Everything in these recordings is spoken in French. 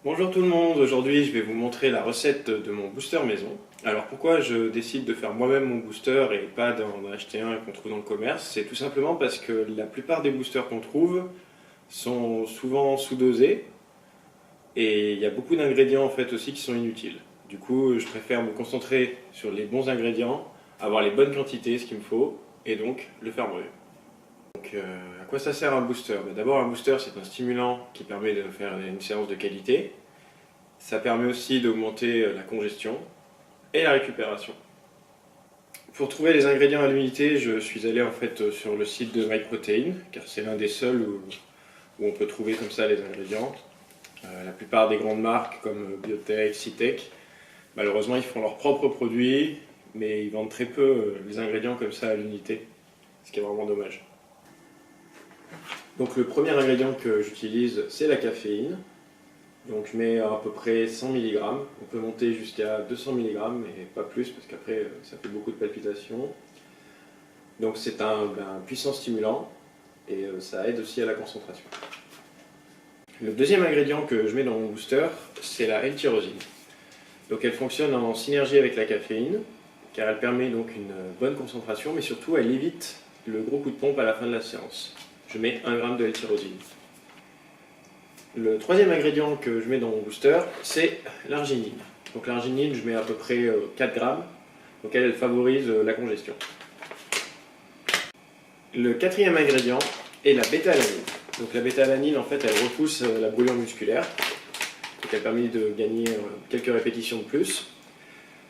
Bonjour tout le monde, aujourd'hui je vais vous montrer la recette de mon booster maison. Alors pourquoi je décide de faire moi-même mon booster et pas d'en acheter un qu'on trouve dans le commerce? C'est tout simplement parce que la plupart des boosters qu'on trouve sont souvent sous-dosés et il y a beaucoup d'ingrédients en fait aussi qui sont inutiles. Du coup je préfère me concentrer sur les bons ingrédients, avoir les bonnes quantités, ce qu'il me faut, et donc le faire moi-même. À quoi ça sert un booster? D'abord, un booster c'est un stimulant qui permet de faire une séance de qualité. Ça permet aussi d'augmenter la congestion et la récupération. Pour trouver les ingrédients à l'unité, je suis allé en fait sur le site de MyProtein, car c'est l'un des seuls où on peut trouver comme ça les ingrédients. La plupart des grandes marques comme Biotech, Cytec, malheureusement ils font leurs propres produits, mais ils vendent très peu les ingrédients comme ça à l'unité, ce qui est vraiment dommage. Donc le premier ingrédient que j'utilise, c'est la caféine. Donc je mets à peu près 100 mg, on peut monter jusqu'à 200 mg, mais pas plus parce qu'après ça fait beaucoup de palpitations. Donc c'est un puissant stimulant et ça aide aussi à la concentration. Le deuxième ingrédient que je mets dans mon booster, c'est la L-tyrosine. Donc elle fonctionne en synergie avec la caféine, car elle permet donc une bonne concentration, mais surtout elle évite le gros coup de pompe à la fin de la séance. Je mets 1 g de L-tyrosine. Le troisième ingrédient que je mets dans mon booster, c'est l'arginine. Donc l'arginine, je mets à peu près 4 grammes, donc elle favorise la congestion. Le quatrième ingrédient est la bêta-alanine. Donc la bêta-alanine, en fait, elle repousse la brûlure musculaire, donc elle permet de gagner quelques répétitions de plus.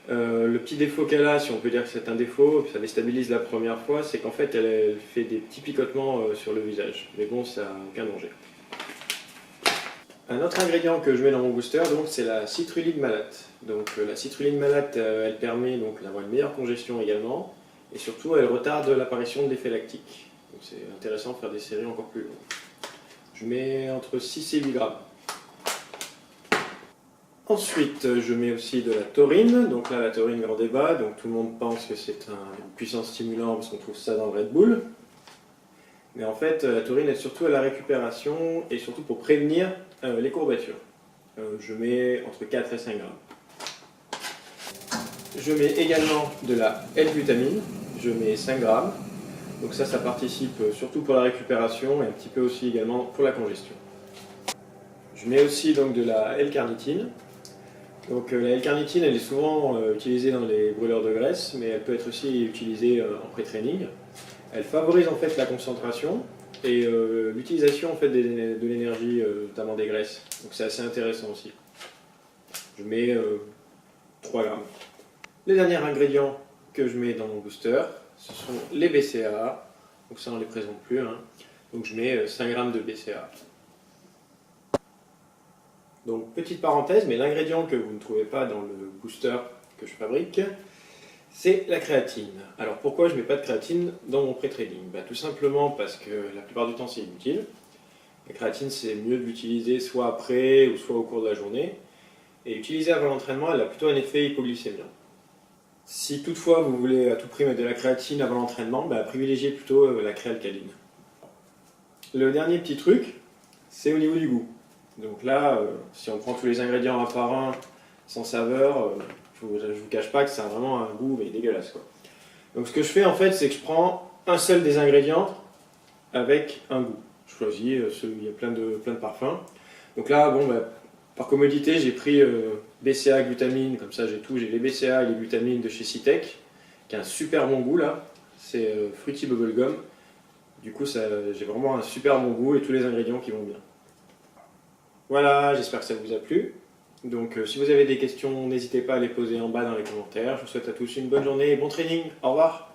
Le petit défaut qu'elle a, si on peut dire que c'est un défaut, ça déstabilise la première fois, c'est qu'en fait elle fait des petits picotements sur le visage. Mais bon, ça n'a aucun danger. Un autre ingrédient que je mets dans mon booster, c'est la citrulline malate. Donc la citrulline malate, elle permet d'avoir une meilleure congestion également, et surtout elle retarde l'apparition d'effets lactiques. Donc c'est intéressant de faire des séries encore plus longues. Je mets entre 6 et 8 grammes. Ensuite, je mets aussi de la taurine. Donc là, la taurine, grand débat. Donc tout le monde pense que c'est un puissant stimulant parce qu'on trouve ça dans le Red Bull. Mais en fait, la taurine aide surtout à la récupération et surtout pour prévenir les courbatures. Je mets entre 4 et 5 grammes. Je mets également de la L-glutamine. Je mets 5 grammes. Donc ça participe surtout pour la récupération et un petit peu aussi également pour la congestion. Je mets aussi donc de la L-carnitine. Donc la L-carnitine, elle est souvent utilisée dans les brûleurs de graisse, mais elle peut être aussi utilisée en pré-training. Elle favorise en fait la concentration et l'utilisation en fait de l'énergie, notamment des graisses. Donc c'est assez intéressant aussi. Je mets 3 grammes. Les derniers ingrédients que je mets dans mon booster, ce sont les BCAA. Donc ça on ne les présente plus. Donc je mets 5 grammes de BCAA. Donc petite parenthèse, mais l'ingrédient que vous ne trouvez pas dans le booster que je fabrique, c'est la créatine. Alors pourquoi je ne mets pas de créatine dans mon pré-training? Tout simplement parce que la plupart du temps c'est inutile. La créatine c'est mieux de l'utiliser soit après ou soit au cours de la journée. Et utilisée avant l'entraînement, elle a plutôt un effet hypoglycémiant. Si toutefois vous voulez à tout prix mettre de la créatine avant l'entraînement, privilégiez plutôt la créalcaline. Le dernier petit truc, c'est au niveau du goût. Donc là, si on prend tous les ingrédients un par un, sans saveur, je ne vous cache pas que ça a vraiment un goût mais dégueulasse, quoi. Donc ce que je fais en fait, c'est que je prends un seul des ingrédients avec un goût. Je choisis, il y a plein de parfums. Donc là, par commodité, j'ai pris BCA glutamine, comme ça j'ai tout. J'ai les BCA et les glutamines de chez Cytec, qui a un super bon goût là. C'est Fruity Bubblegum. Du coup, j'ai vraiment un super bon goût et tous les ingrédients qui vont bien. Voilà, j'espère que ça vous a plu. Donc si vous avez des questions, n'hésitez pas à les poser en bas dans les commentaires. Je vous souhaite à tous une bonne journée et bon training. Au revoir.